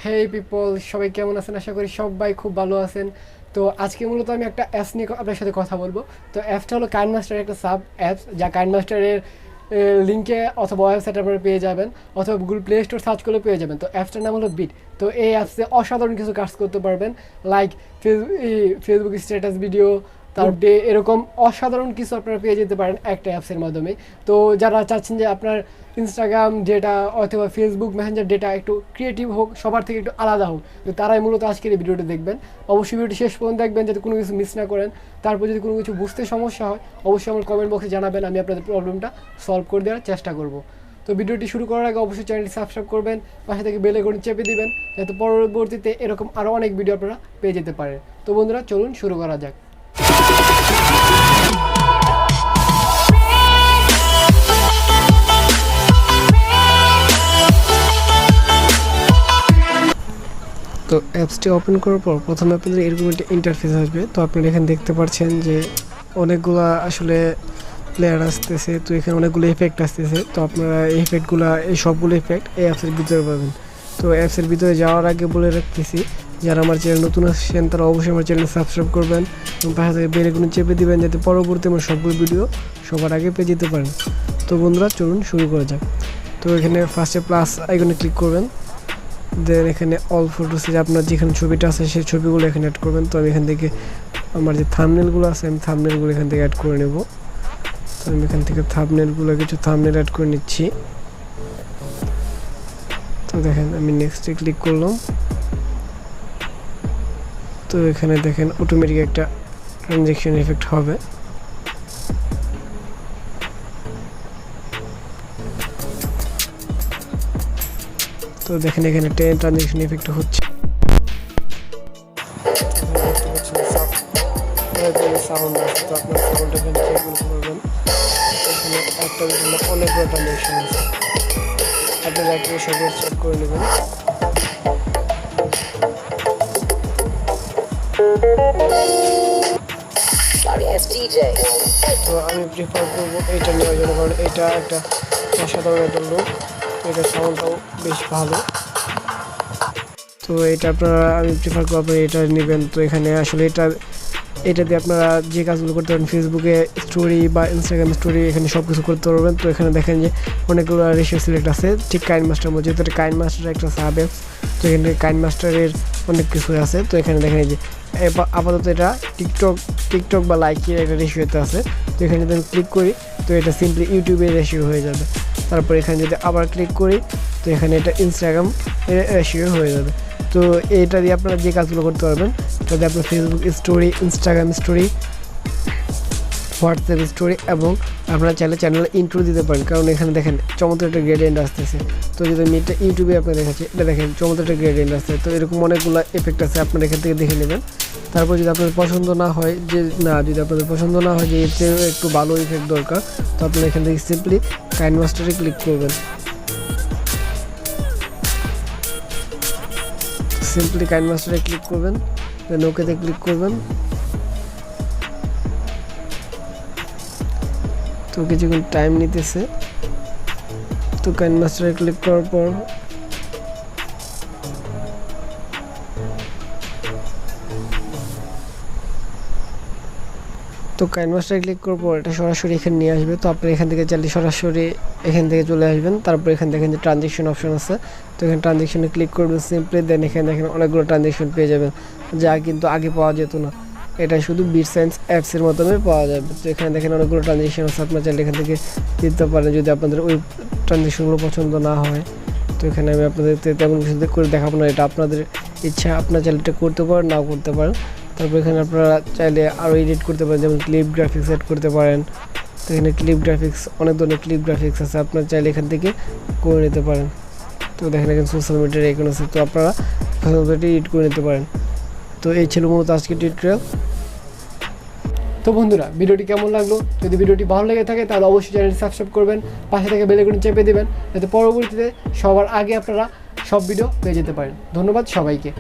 হেই people, সবাই কেমন আছেন? আশা করি সবাই খুব ভালো আছেন। তো আজকে মূলত আমি একটা অ্যাপস নিয়ে আপনার সাথে কথা বলবো। তো অ্যাপসটা হলো কাইনমাস্টারের একটা সাব অ্যাপস, যা কাইনমাস্টারের লিঙ্কে অথবা ওয়েবসাইটে আপনারা পেয়ে যাবেন, অথবা গুগল প্লে স্টোর সার্চ করলে পেয়ে যাবেন। তো অ্যাপসটার নাম হলো বিট। তো এই অ্যাপসে অসাধারণ কিছু কাজ করতে পারবেন, লাইক ফেসবুক স্ট্যাটাস ভিডিও, তারপরে এরকম অসাধারণ কিছু আপনারা পেয়ে যেতে পারেন একটা অ্যাপসের মাধ্যমে। তো যারা চাচ্ছেন যে আপনার ইনস্টাগ্রাম ডেটা অথবা ফেসবুক মেসেঞ্জার ডেটা একটু ক্রিয়েটিভ হোক, সবার থেকে একটু আলাদা হোক, তো তারাই মূলত আজকের এই ভিডিওটি দেখবেন। অবশ্যই ভিডিওটি শেষ পর্যন্ত দেখবেন যাতে কোনো কিছু মিস না করেন। তারপর যদি কোনো কিছু বুঝতে সমস্যা হয় অবশ্যই আমার কমেন্ট বক্সে জানাবেন, আমি আপনাদের প্রবলেমটা সলভ করে দেওয়ার চেষ্টা করব। তো ভিডিওটি শুরু করার আগে অবশ্যই চ্যানেলটি সাবস্ক্রাইব করবেন, পাশে থেকে বেল আইকন চেপে দিবেন যাতে পরবর্তীতে এরকম আরও অনেক ভিডিও আপনারা পেয়ে যেতে পারেন। তো বন্ধুরা, চলুন শুরু করা যাক। তো অ্যাপসটি ওপেন করার পর প্রথমে আপনাদের এরকম একটা ইন্টারফেস আসবে। তো আপনারা এখানে দেখতে পাচ্ছেন যে অনেকগুলো আসলে প্লেয়ার আসতেছে, তো এখানে অনেকগুলো এফেক্ট আসতেছে। তো আপনারা এই এফেক্টগুলো, এই সবগুলো এফেক্ট এই অ্যাপসের ভিতরে পাবেন। তো অ্যাপসের ভিতরে যাওয়ার আগে বলে রাখতেছি, যারা আমার চ্যানেল নতুন আসছেন তারা অবশ্যই আমার চ্যানেল সাবস্ক্রাইব করবেন এবং পাশে থেকে বেল আইকন চেপে দিবেন যাতে পরবর্তী আমার সবগুলো ভিডিও সবার আগে পেয়ে যেতে পারেন। তো বন্ধুরা, চলুন শুরু করা যাক। তো এখানে ফার্স্টে প্লাস আইকনে ক্লিক করবেন, দেন এখানে অল ফটোসে আপনার যেখানে ছবিটা আছে সেই ছবিগুলো এখানে অ্যাড করবেন। তো আমি এখান থেকে আমার যে থাম্বনেলগুলো আছে আমি থাম্বনেলগুলো এখান থেকে অ্যাড করে নেব। তো আমি এখান থেকে থাম্বনেলগুলো কিছু থাম্বনেল অ্যাড করে নিচ্ছি। তো দেখেন আমি নেক্সটে ক্লিক করলাম। তো এখানে দেখেন অটোমেটিক একটা ট্রানজ্যাকশন এফেক্ট হবে। তো দেখেন এখানে ট্রানজ্যাকশন এফেক্ট হচ্ছে। সাউন্ড আছে, তো আপনার সাউন্ড এখানে চেক করবেন। এখানে একটা অনেকগুলো ট্রানজ্যাকশন আছে, আপনারা একটা সবগুলো চেক করে নেবেন। তো আমি প্রিফার করবো এইটা নেওয়ার জন্য, কারণ এটা একটা অসাধারণ একটা লুক, এটা সাউন্ডটাও বেশ ভালো। তো এটা আপনারা, আমি প্রিফার করবো আপনারা এটা নেবেন। তো এখানে আসলে এটা দিয়ে আপনারা যে কাজগুলো করতে পারেন, ফেসবুকে স্টোরি বা ইনস্টাগ্রাম স্টোরি, এখানে সব কিছু করতে পারবেন। তো এখানে দেখেন যে অনেকগুলো রেশিও সিলেক্ট আছে, ঠিক কাইনমাস্টার মধ্যে, যেহেতু কাইনমাস্টার একটা সাব অ্যাপস। তো এখানে কাইনমাস্টারের অনেক কিছু আছে। তো এখানে দেখেন যে আপাতত এটা টিকটক বা লাইকের একটা রেশিওতে আছে। তো এখানে যদি আমি ক্লিক করি তো এটা সিম্পলি ইউটিউবের রেশিও হয়ে যাবে। তারপর এখানে যদি আবার ক্লিক করি তো এখানে এটা ইনস্টাগ্রাম রেশিও হয়ে যাবে। তো এটা দিয়ে আপনারা যে কাজগুলো করতে পারবেন, যদি আপনার Facebook story, Instagram story, WhatsApp story এবং আপনারা চাইলে চ্যানেলে ইন্ট্রো দিতে পারেন, কারণ এখানে দেখেন চমৎকার একটা গ্রেডিয়েন্ট আসতেছে। তো যদি আমি এটা ইউটিউবে আপনার দেখাচ্ছি, এটা দেখেন চমৎকার একটা গ্রেডিয়েন্ট আসছে। তো এরকম অনেকগুলো এফেক্ট আছে, আপনারা এখান থেকে দেখে নেবেন। তারপর যদি আপনাদের পছন্দ না হয় যদি আপনাদের পছন্দ না হয় যে এতে একটু ভালো ইফেক্ট দরকার, তো আপনারা এখান থেকে সিম্পলি কাইনমাস্টারে ক্লিক করবেন। সিম্পলি কাইনমাস্টারে ক্লিক করবেন, দেন ওকেতে ক্লিক করবেন। তো কিছুক্ষণ টাইম নিতেছে। তো কাইনমাস্টারে ক্লিক করার পর ক্লিক করার পর এটা সরাসরি এখানে নিয়ে আসবে। তো আপনি এখান থেকে চাইলে সরাসরি এখান থেকে চলে আসবেন। তারপর এখান দেখেন যে ট্রানজ্যাকশন অপশন আছে, তো এখানে ট্রানজ্যাকশনে ক্লিক করবেন সিম্পলি, দেন এখানে দেখেন অনেকগুলো ট্রানজ্যাকশন পেয়ে যাবেন, যা কিন্তু আগে পাওয়া যেত না। এটা শুধু বিটসাইন্স অ্যাপসের মাধ্যমে পাওয়া যাবে। তো এখানে দেখেন অনেকগুলো ট্রানজ্যাকশন আছে, আপনার চাইলে এখান থেকে দিতে পারেন যদি আপনাদের ওই ট্রানজ্যাকশনগুলো পছন্দ না হয়। তো এখানে আমি আপনাদের তেমন কিছু করে দেখাবো না, এটা আপনাদের ইচ্ছা, আপনার চাইলে এটা করতে পারেন নাও করতে পারেন। তারপর এখানে আপনারা চাইলে আরও এডিট করতে পারেন, যেমন ক্লিপ গ্রাফিক্স এড করতে পারেন। তো এখানে ক্লিপ গ্রাফিক্স, অনেক ধরনের ক্লিপ গ্রাফিক্স আছে, আপনারা চাইলে এখান থেকে করে নিতে পারেন। তো দেখেন এখানে সোশ্যাল মিডিয়ার আইকন আছে, তো আপনারা এডিট করে নিতে পারেন। তো এই ছিল মূলত আজকের টিউটোরিয়াল। তো বন্ধুরা, ভিডিওটি কেমন লাগলো? যদি ভিডিওটি ভালো লেগে থাকে তাহলে অবশ্যই চ্যানেলটি সাবস্ক্রাইব করবেন, পাশে থেকে বেল আইকন চেপে দিবেন যাতে পরবর্তীতে সবার আগে আপনারা সব ভিডিও পেয়ে যেতে পারেন। ধন্যবাদ সবাইকে।